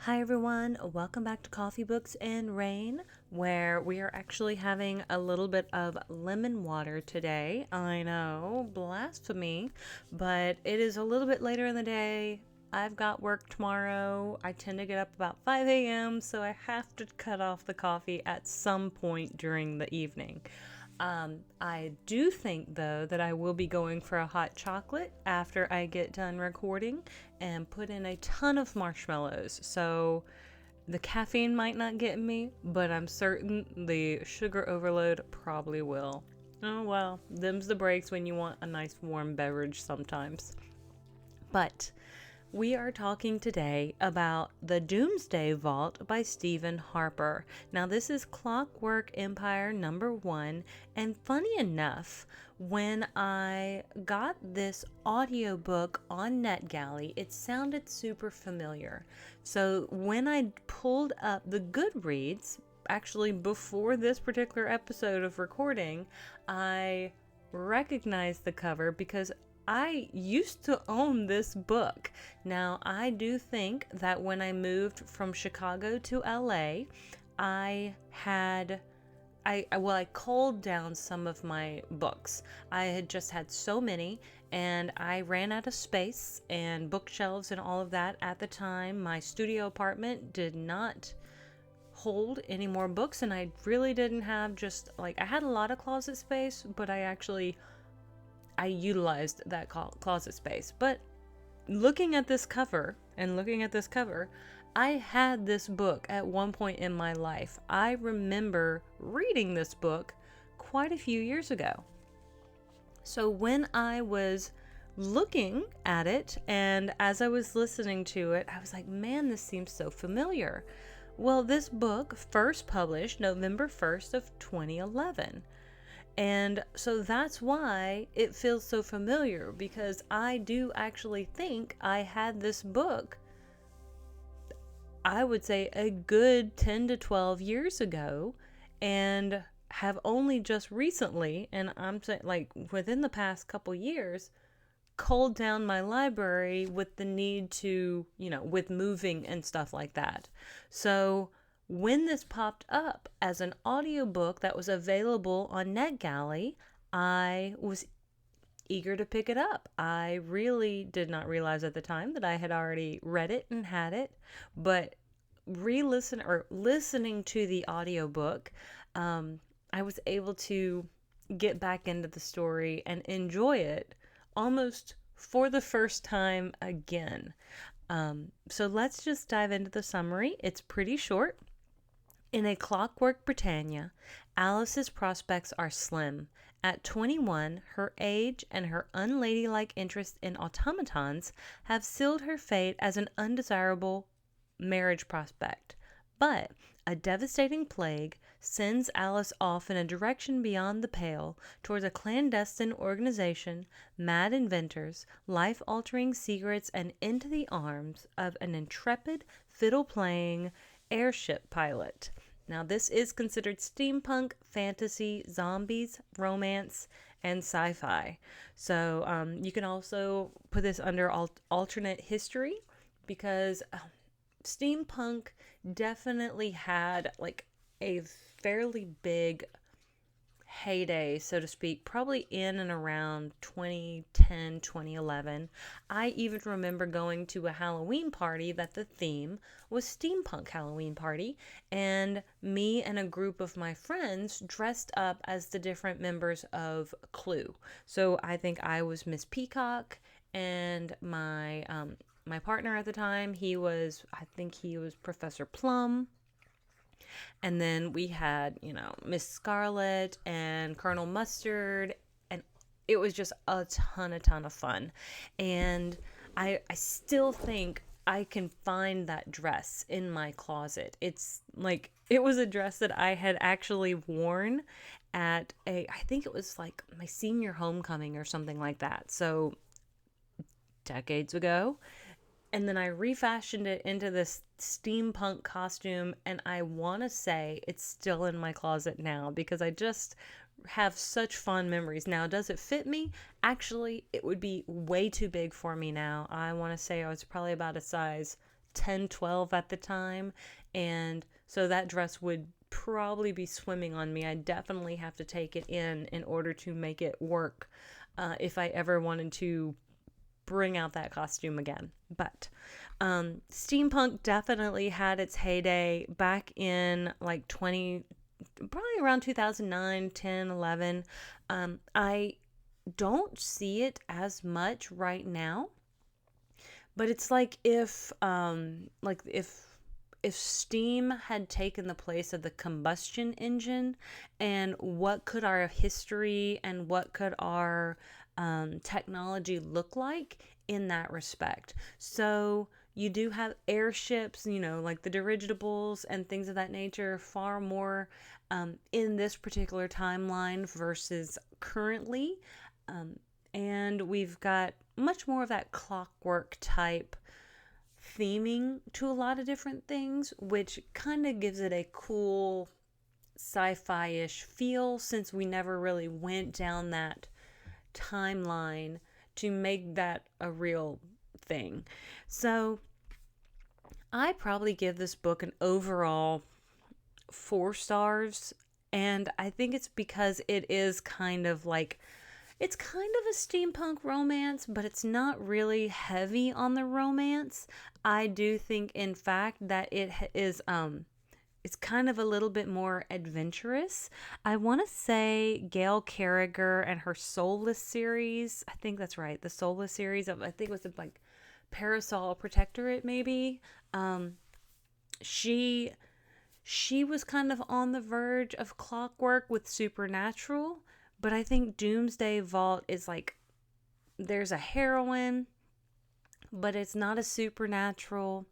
Hi everyone, welcome back to Coffee Books and Rain, where we are actually having a little bit of lemon water today. I know, blasphemy, but it is a little bit later in the day. I've got work tomorrow. I tend to get up about 5 a.m., so I have to cut off the coffee at some point during the evening. I do think, though, that I will be going for a hot chocolate after I get done recording and put in a ton of marshmallows. So the caffeine might not get me, but I'm certain the sugar overload probably will. Oh well, them's the breaks when you want a nice warm beverage sometimes. But we are talking today about The Doomsday Vault by Stephen Harper. Now, this is Clockwork Empire #1, and funny enough, when I got this audiobook on Netgalley, it sounded super familiar. So when I pulled up the Goodreads, actually before this particular episode of recording, I recognized the cover because I used to own this book. Now, I do think that when I moved from Chicago to LA, I had I culled down some of my books. I had just had so many, and I ran out of space and bookshelves and all of that at the time. My studio apartment did not hold any more books, and I really didn't have just like I had a lot of closet space, but I utilized that closet space. But looking at this cover, I had this book at one point in my life. I remember reading this book quite a few years ago. So when I was looking at it and as I was listening to it, I was like, man, this seems so familiar. Well, this book first published November 1st of 2011. And so that's why it feels so familiar, because I do actually think I had this book, I would say a good 10 to 12 years ago, and have only just recently, and I'm saying like within the past couple years, culled down my library with the need to, with moving and stuff like that. So when this popped up as an audiobook that was available on NetGalley, I was eager to pick it up. I really did not realize at the time that I had already read it and had it, but listening to the audiobook, I was able to get back into the story and enjoy it almost for the first time again. So let's just dive into the summary. It's pretty short. In a clockwork Britannia, Alice's prospects are slim. At 21, her age and her unladylike interest in automatons have sealed her fate as an undesirable marriage prospect. But a devastating plague sends Alice off in a direction beyond the pale, towards a clandestine organization, mad inventors, life-altering secrets, and into the arms of an intrepid, fiddle-playing airship pilot. Now, this is considered steampunk, fantasy, zombies, romance, and sci-fi. So you can also put this under alternate history, because steampunk definitely had like a fairly big heyday, so to speak, probably in and around 2010, 2011. I even remember going to a Halloween party that the theme was Steampunk Halloween Party, and me and a group of my friends dressed up as the different members of Clue. So I think I was Miss Peacock, and my partner at the time, I think he was Professor Plum. And then we had, Miss Scarlet and Colonel Mustard, and it was just a ton of fun. And I still think I can find that dress in my closet. It's like, it was a dress that I had actually worn at I think it was like my senior homecoming or something like that. So decades ago. And then I refashioned it into this steampunk costume, and I want to say it's still in my closet now because I just have such fond memories. Now, does it fit me? Actually, it would be way too big for me now. I want to say I was probably about a size 10, 12 at the time. And so that dress would probably be swimming on me. I definitely have to take it in order to make it work if I ever wanted to bring out that costume again. But steampunk definitely had its heyday back in like probably around 2009, 10, 11. I don't see it as much right now, but it's like if steam had taken the place of the combustion engine, and what could our history and what could our technology look like in that respect. So you do have airships, like the dirigibles and things of that nature, far more in this particular timeline versus currently. And we've got much more of that clockwork type theming to a lot of different things, which kind of gives it a cool sci-fi-ish feel, since we never really went down that timeline to make that a real thing. So I probably give this book an overall 4 stars, and I think it's because it is kind of like, it's kind of a steampunk romance, but it's not really heavy on the romance. I do think, in fact, that it is it's kind of a little bit more adventurous. I want to say Gail Carriger and her Soulless series. I think that's right. The Soulless series of, I think it was like Parasol Protectorate, maybe. She was kind of on the verge of Clockwork with Supernatural, but I think Doomsday Vault is like, there's a heroine, but it's not a supernatural.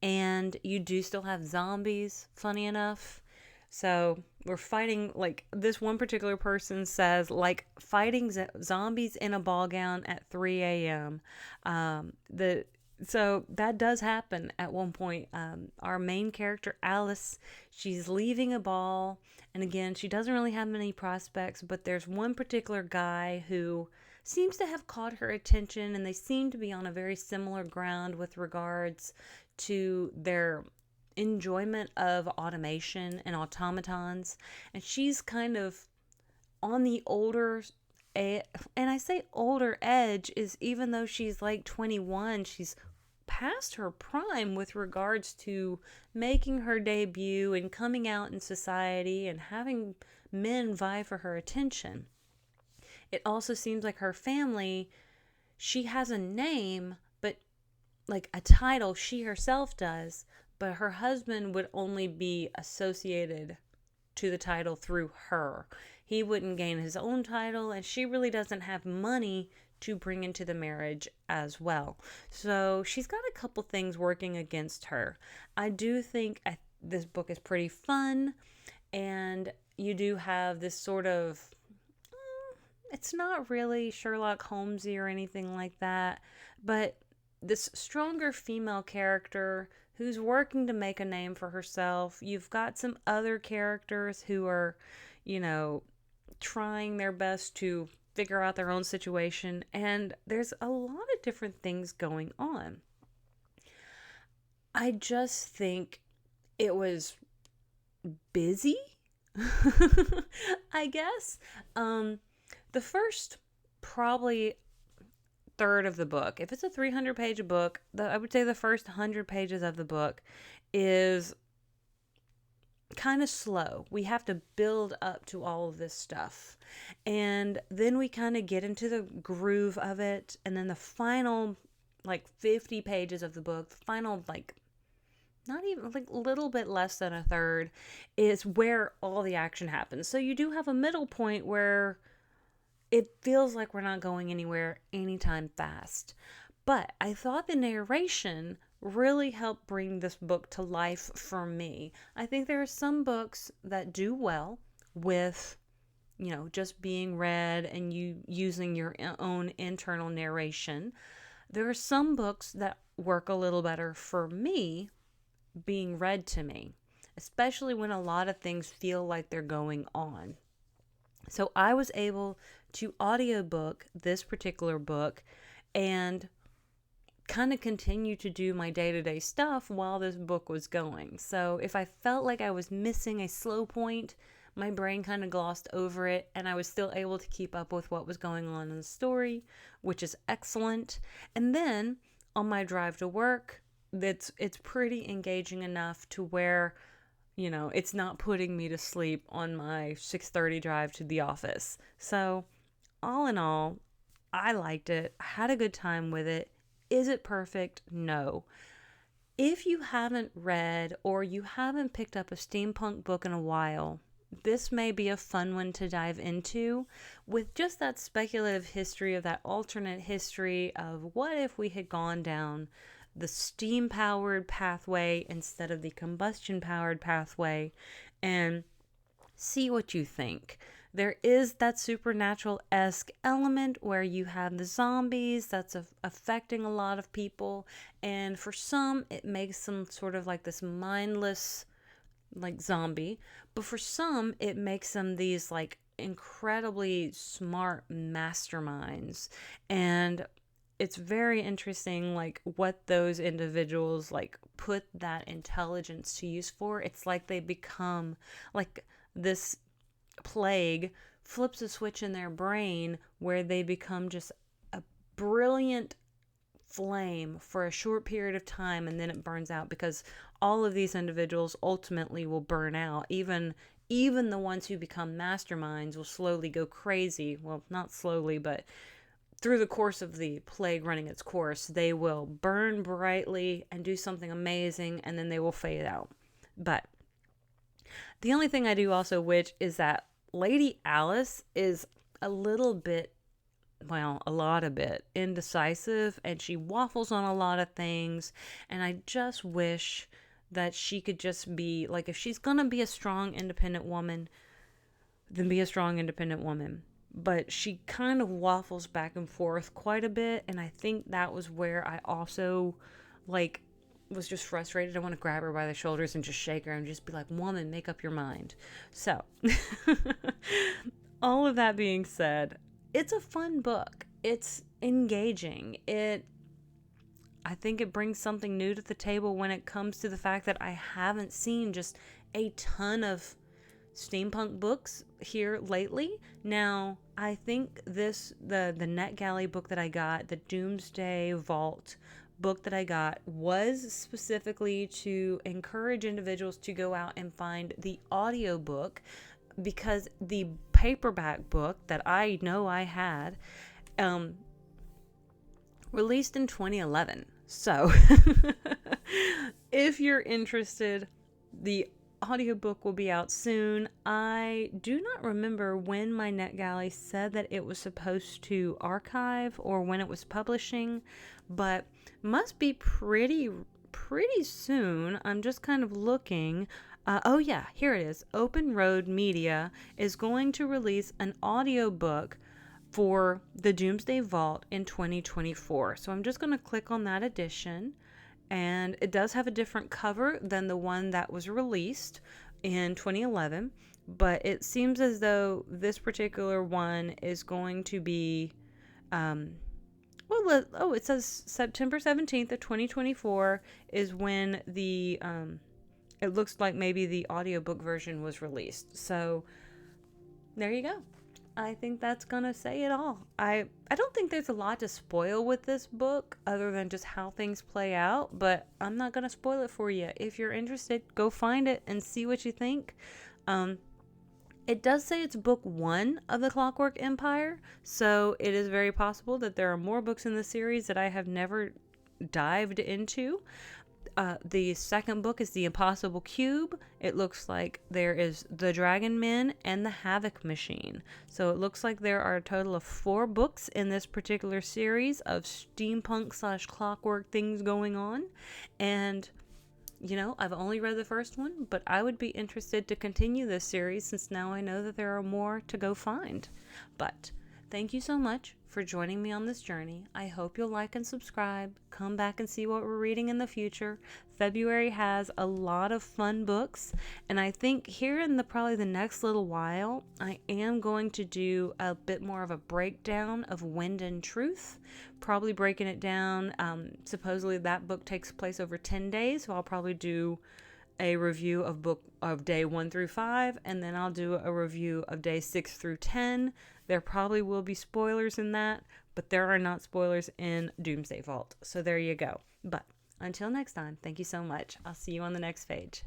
And you do still have zombies, funny enough. So we're fighting, like this one particular person says, like fighting zombies in a ball gown at 3 a.m. So that does happen at one point. Our main character, Alice, she's leaving a ball. And again, she doesn't really have many prospects, but there's one particular guy who seems to have caught her attention, and they seem to be on a very similar ground with regards to their enjoyment of automation and automatons. And she's kind of on the older, and I say older edge, is even though she's like 21, she's past her prime with regards to making her debut and coming out in society and having men vie for her attention. It also seems like her family, she has a name, but like a title she herself does, but her husband would only be associated to the title through her. He wouldn't gain his own title, and she really doesn't have money to bring into the marriage as well. So she's got a couple things working against her. I do think this book is pretty fun, and you do have this sort of, it's not really Sherlock Holmesy or anything like that, but this stronger female character who's working to make a name for herself. You've got some other characters who are, trying their best to figure out their own situation, and there's a lot of different things going on. I just think it was busy, I guess. The first probably third of the book, if it's a 300-page book, I would say the first 100 pages of the book is kind of slow. We have to build up to all of this stuff, and then we kind of get into the groove of it, and then the final 50 pages of the book, the final not even a little bit less than a third, is where all the action happens. So you do have a middle point where it feels like we're not going anywhere anytime fast. But I thought the narration really helped bring this book to life for me. I think there are some books that do well with, just being read and you using your own internal narration. There are some books that work a little better for me being read to me, especially when a lot of things feel like they're going on. So I was able to audiobook this particular book, and kind of continue to do my day-to-day stuff while this book was going. So if I felt like I was missing a slow point, my brain kind of glossed over it, and I was still able to keep up with what was going on in the story, which is excellent. And then on my drive to work, it's pretty engaging enough to where, you know, it's not putting me to sleep on my 6:30 drive to the office. So all in all, I liked it. I had a good time with it. Is it perfect? No. If you haven't read or you haven't picked up a steampunk book in a while, this may be a fun one to dive into, with just that speculative history of that alternate history of what if we had gone down the steam-powered pathway instead of the combustion-powered pathway, and see what you think. There is that supernatural-esque element where you have the zombies that's affecting a lot of people, and for some it makes them sort of like this mindless like zombie, but for some it makes them these like incredibly smart masterminds. And it's very interesting like what those individuals like put that intelligence to use for. It's like they become like this plague flips a switch in their brain where they become just a brilliant flame for a short period of time, and then it burns out, because all of these individuals ultimately will burn out. Even the ones who become masterminds will slowly go crazy. Well, not slowly, but through the course of the plague running its course, they will burn brightly and do something amazing, and then they will fade out. But the only thing I do also wish is that Lady Alice is a little bit, well, a lot of bit indecisive, and she waffles on a lot of things, and I just wish that she could just be, like, if she's gonna be a strong, independent woman, then be a strong, independent woman. But she kind of waffles back and forth quite a bit, and I think that was where I also, like, was just frustrated. I want to grab her by the shoulders and just shake her and just be like, woman, make up your mind. So, all of that being said, it's a fun book. It's engaging. I think it brings something new to the table when it comes to the fact that I haven't seen just a ton of steampunk books here lately. Now, I think the Netgalley book that I got, the Doomsday Vault book that I got, was specifically to encourage individuals to go out and find the audiobook, because the paperback book that I know I had released in 2011. So if you're interested, the audiobook will be out soon. I do not remember when my Netgalley said that it was supposed to archive or when it was publishing, but must be pretty soon. I'm just kind of looking. Oh yeah, here it is. Open Road Media is going to release an audiobook for the Doomsday Vault in 2024. So I'm just going to click on that edition, and it does have a different cover than the one that was released in 2011, but it seems as though this particular one is going to be it says September 17th of 2024 is when the it looks like maybe the audiobook version was released. So there you go. I think that's gonna say it all. I don't think there's a lot to spoil with this book other than just how things play out, but I'm not gonna spoil it for you. If you're interested, go find it and see what you think. It does say it's book 1 of the Clockwork Empire, so it is very possible that there are more books in the series that I have never dived into. The second book is The Impossible Cube. It looks like there is The Dragon Men and The Havoc Machine. So it looks like there are a total of 4 books in this particular series of steampunk / clockwork things going on. And, you know, I've only read the first one, but I would be interested to continue this series since now I know that there are more to go find. But thank you so much for joining me on this journey. I hope you'll like and subscribe. Come back and see what we're reading in the future. February has a lot of fun books, and I think here in probably the next little while, I am going to do a bit more of a breakdown of Wind and Truth, probably breaking it down. Supposedly that book takes place over 10 days, so I'll probably do a review of day 1 through 5, and then I'll do a review of day 6 through 10. There probably will be spoilers in that, but there are not spoilers in Doomsday Vault. So there you go. But until next time, thank you so much. I'll see you on the next page.